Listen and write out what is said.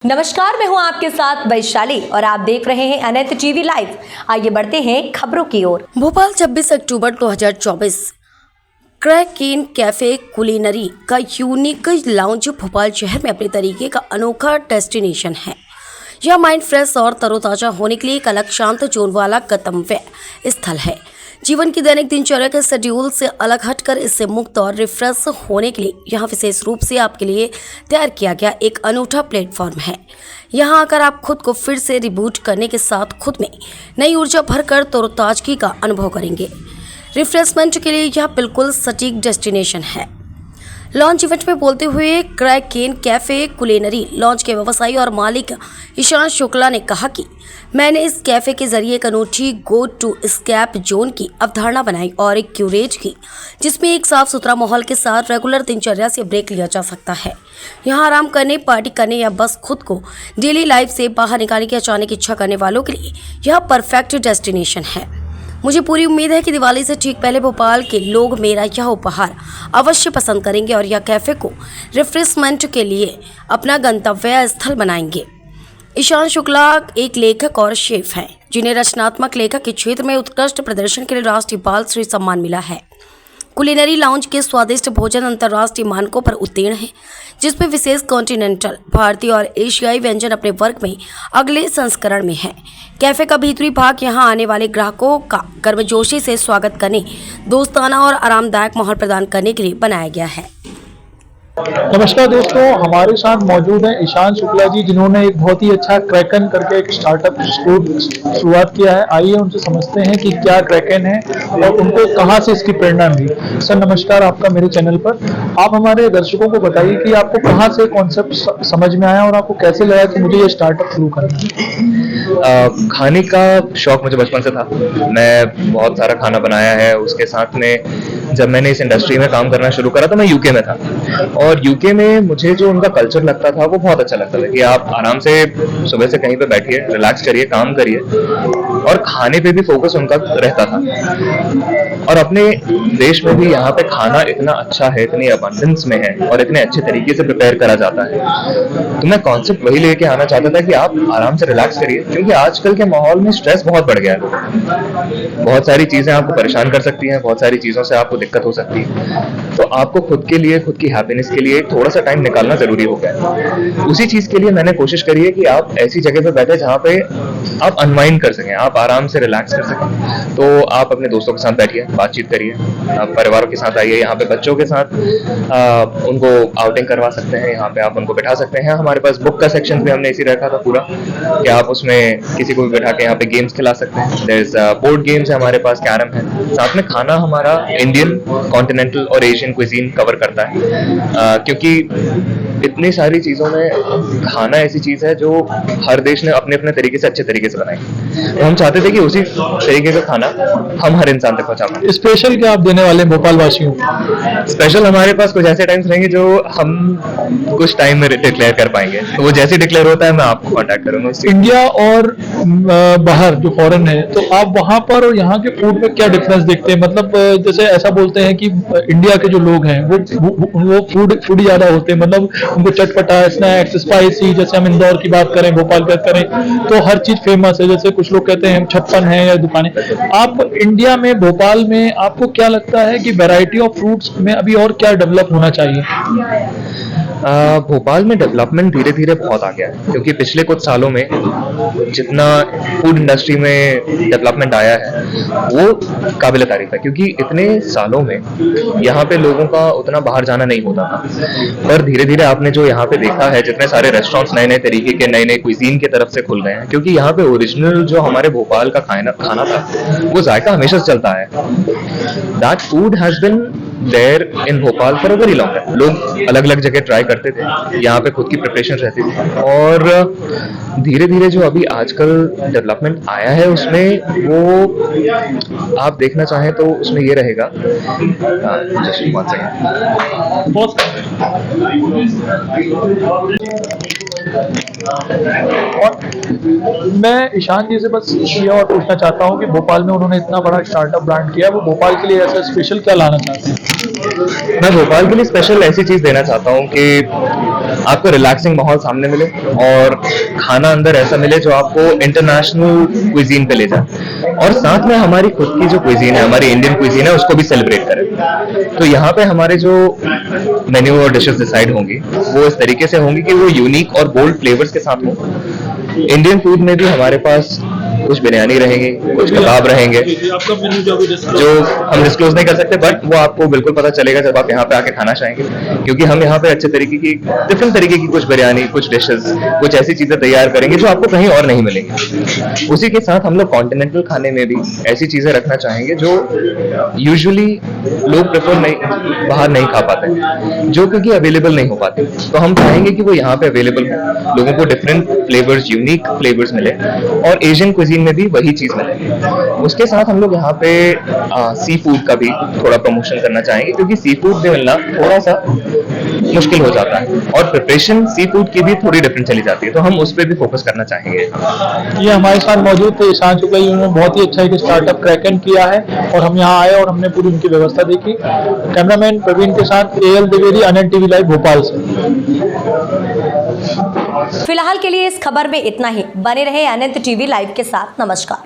नमस्कार, मैं हूं आपके साथ वैशाली और आप देख रहे हैं अनंत टीवी लाइव। आइए बढ़ते हैं खबरों की ओर। भोपाल 26 अक्टूबर 2024 क्रैकेन कैफे कुलिनरी का यूनिक लाउंज भोपाल शहर में अपने तरीके का अनोखा डेस्टिनेशन है। यह माइंड फ्रेश और तरोताजा होने के लिए एक अलग शांत जोन वाला गंतव्य स्थल है। जीवन की दैनिक दिनचर्या के शेड्यूल से अलग हटकर इससे मुक्त और रिफ्रेश होने के लिए यहाँ विशेष रूप से आपके लिए तैयार किया गया एक अनूठा प्लेटफॉर्म है। यहाँ आकर आप खुद को फिर से रिबूट करने के साथ खुद में नई ऊर्जा भरकर तरोताजगी का अनुभव करेंगे। रिफ्रेशमेंट के लिए यह बिल्कुल सटीक डेस्टिनेशन है। लॉन्च इवेंट में बोलते हुए क्रैकेन कैफे कुलिनरी लॉन्च के व्यवसायी और मालिक ईशान शुक्ला ने कहा कि मैंने इस कैफे के जरिए एक अनूठी गो टू स्कैप जोन की अवधारणा बनाई और एक क्यूरेट की, जिसमें एक साफ सुथरा माहौल के साथ रेगुलर दिनचर्या से ब्रेक लिया जा सकता है। यहाँ आराम करने, पार्टी करने या बस खुद को डेली लाइफ से बाहर निकालने की अचानक इच्छा करने वालों के लिए यह परफेक्ट डेस्टिनेशन है। मुझे पूरी उम्मीद है कि दिवाली से ठीक पहले भोपाल के लोग मेरा यह उपहार अवश्य पसंद करेंगे और यह कैफे को रिफ्रेशमेंट के लिए अपना गंतव्य स्थल बनाएंगे। ईशान शुक्ला एक लेखक और शेफ हैं, जिन्हें रचनात्मक लेखक के क्षेत्र में उत्कृष्ट प्रदर्शन के लिए राष्ट्रीय बाल श्री सम्मान मिला है। कुलिनरी लाउंज के स्वादिष्ट भोजन अंतर्राष्ट्रीय मानकों पर उत्तीर्ण है, जिसमें विशेष कॉन्टिनेंटल, भारतीय और एशियाई व्यंजन अपने वर्ग में अगले संस्करण में है। कैफे का भीतरी भाग यहां आने वाले ग्राहकों का गर्मजोशी से स्वागत करने, दोस्ताना और आरामदायक माहौल प्रदान करने के लिए बनाया गया है। नमस्कार दोस्तों, हमारे साथ मौजूद हैं ईशान शुक्ला जी, जिन्होंने एक बहुत ही अच्छा क्रैकन करके एक स्टार्टअप शुरुआत किया है। आइए उनसे समझते हैं कि क्या क्रैकन है और उनको कहां से इसकी प्रेरणा मिली। सर नमस्कार, आपका मेरे चैनल पर। आप हमारे दर्शकों को बताइए कि आपको कहां से कॉन्सेप्ट समझ में आया और आपको कैसे लगा कि मुझे ये स्टार्टअप शुरू करना है। खाने का शौक मुझे बचपन से था। मैं बहुत सारा खाना बनाया है। उसके साथ में जब मैंने इस इंडस्ट्री में काम करना शुरू करा तो मैं यूके में था, और यूके में मुझे जो उनका कल्चर लगता था वो बहुत अच्छा लगता था कि आप आराम से सुबह से कहीं पे बैठिए, रिलैक्स करिए, काम करिए, और खाने पे भी फोकस उनका रहता था। और अपने देश में भी यहाँ पे खाना इतना अच्छा है, इतनी अबंडेंस में है और इतने अच्छे तरीके से प्रिपेयर करा जाता है। तो मैं कॉन्सेप्ट वही लेके आना चाहता था कि आप आराम से रिलैक्स करिए, क्योंकि आजकल के माहौल में स्ट्रेस बहुत बढ़ गया है। बहुत सारी चीजें आपको परेशान कर सकती हैं, बहुत सारी चीजों से आपको दिक्कत हो सकती है। तो आपको खुद के लिए, खुद की हैप्पीनेस के लिए थोड़ा सा टाइम निकालना जरूरी हो गया है। उसी चीज के लिए मैंने कोशिश करी है कि आप ऐसी जगह पे बैठे जहाँ पे आप अनवाइंड कर सकें, आप आराम से रिलैक्स कर सकें। तो आप अपने दोस्तों के साथ बैठिए, बातचीत करिए, आप परिवार के साथ आइए, यहाँ पे बच्चों के साथ उनको आउटिंग करवा सकते हैं, यहाँ पे आप उनको बैठा सकते हैं। हमारे पास बुक का सेक्शन भी हमने इसी रखा था पूरा, कि आप उसमें किसी को भी बैठा के यहाँ पे गेम्स खिला सकते हैं। देयर इज बोर्ड गेम्स है हमारे पास, कैरम है। साथ में खाना हमारा इंडियन, कॉन्टिनेंटल और एशियन क्विजीन कवर करता है, क्योंकि इतनी सारी चीजों में खाना ऐसी चीज है जो हर देश ने अपने अपने तरीके से अच्छे तरीके से बनाई। तो हम चाहते थे कि उसी तरीके का खाना हम हर इंसान तक पहुंचा पाएं। स्पेशल क्या आप देने वाले भोपाल वासियों को? स्पेशल हमारे पास कुछ ऐसे टाइम्स रहेंगे जो हम कुछ टाइम में डिक्लेयर कर पाएंगे, तो वो जैसे डिक्लेयर होता है मैं आपको कांटेक्ट करूंगा। इंडिया और बाहर जो फॉरेन है, तो आप वहां पर और यहाँ के फूड में क्या डिफरेंस देखते हैं? मतलब जैसे ऐसा बोलते हैं कि इंडिया के जो लोग हैं वो फूड ज्यादा होते हैं, मतलब उनको चटपटा, स्नैक्स, स्पाइसी। जैसे हम इंदौर की बात करें, भोपाल की बात करें, तो हर चीज फेमस है। जैसे कुछ लोग कहते हैं छप्पन है या दुकानें। आप इंडिया में, भोपाल में आपको क्या लगता है कि वैरायटी ऑफ फ्रूट्स में अभी और क्या डेवलप होना चाहिए? भोपाल में डेवलपमेंट धीरे धीरे बहुत आ गया है, क्योंकि पिछले कुछ सालों में जितना फूड इंडस्ट्री में डेवलपमेंट आया है वो काबिल तारीफ है। क्योंकि इतने सालों में यहाँ पे लोगों का उतना बाहर जाना नहीं होता था, पर धीरे धीरे आपने जो यहाँ पे देखा है, जितने सारे रेस्टोरेंट्स नए नए तरीके के, नए नए क्विजीन की तरफ से खुल गए हैं। क्योंकि यहाँ पे ओरिजिनल जो हमारे भोपाल का खाना था वो जायका हमेशा से चलता है। That food has been there in Bhopal for a very long time. लोग अलग अलग जगह ट्राई करते थे, यहाँ पे खुद की प्रिपरेशन रहती थी, और धीरे धीरे जो अभी आजकल डेवलपमेंट आया है उसमें वो आप देखना चाहें तो उसमें ये रहेगा। Just one second. और मैं ईशान जी से बस ये और पूछना चाहता हूँ कि भोपाल में उन्होंने इतना बड़ा स्टार्टअप ब्रांड किया, वो भोपाल के लिए ऐसा स्पेशल क्या लाना चाहते हैं? मैं भोपाल के लिए स्पेशल ऐसी चीज देना चाहता हूँ कि आपको रिलैक्सिंग माहौल सामने मिले और खाना अंदर ऐसा मिले जो आपको इंटरनेशनल क्विजीन पे ले जाए, और साथ में हमारी खुद की जो क्विजीन है, हमारी इंडियन क्विजीन है, उसको भी सेलिब्रेट करें। तो यहाँ पे हमारे जो मेन्यू और डिशेस डिसाइड होंगी वो इस तरीके से होंगी कि वो यूनिक और बोल्ड फ्लेवर्स के साथ हो। इंडियन फूड में भी हमारे पास कुछ बिरयानी रहेंगी, कुछ कबाब रहेंगे जो हम डिस्क्लोज नहीं कर सकते, बट वो आपको बिल्कुल पता चलेगा जब आप यहाँ पे आके खाना चाहेंगे, क्योंकि हम यहाँ पे अच्छे तरीके की डिफरेंट तरीके की कुछ बिरयानी, कुछ डिशेस, कुछ ऐसी चीजें तैयार करेंगे जो आपको कहीं और नहीं मिलेंगी। उसी के साथ हम लोग कॉन्टिनेंटल खाने में भी ऐसी चीजें रखना चाहेंगे जो यूजुअली लोग प्रेफर नहीं, बाहर नहीं खा पाते, जो क्योंकि अवेलेबल नहीं हो पाते। तो हम चाहेंगे कि वो यहाँ पे अवेलेबल हो, लोगों को डिफरेंट फ्लेवर्स, यूनिक फ्लेवर्स मिले, और एशियन क्विजीन में भी वही चीज मिले। उसके साथ हम लोग यहाँ पे सी फूड का भी थोड़ा प्रमोशन करना चाहेंगे, क्योंकि सी फूड भी मिलना थोड़ा सा मुश्किल हो जाता है, और प्रिपरेशन सी फूड की भी थोड़ी डिफरेंट चली जाती है, तो हम उस पर भी फोकस करना चाहेंगे। ये हमारे साथ मौजूद थे ईशान शुक्ला जी, उन्होंने बहुत ही अच्छा एक स्टार्टअप क्रैकन किया है और हम यहाँ आए और हमने पूरी उनकी व्यवस्था देखी। कैमरामैन प्रवीण के साथ AL द्विवेदी, अनंत टीवी लाइव भोपाल से। फिलहाल के लिए इस खबर में इतना ही। बने रहे अनंत टीवी लाइव के साथ। नमस्कार।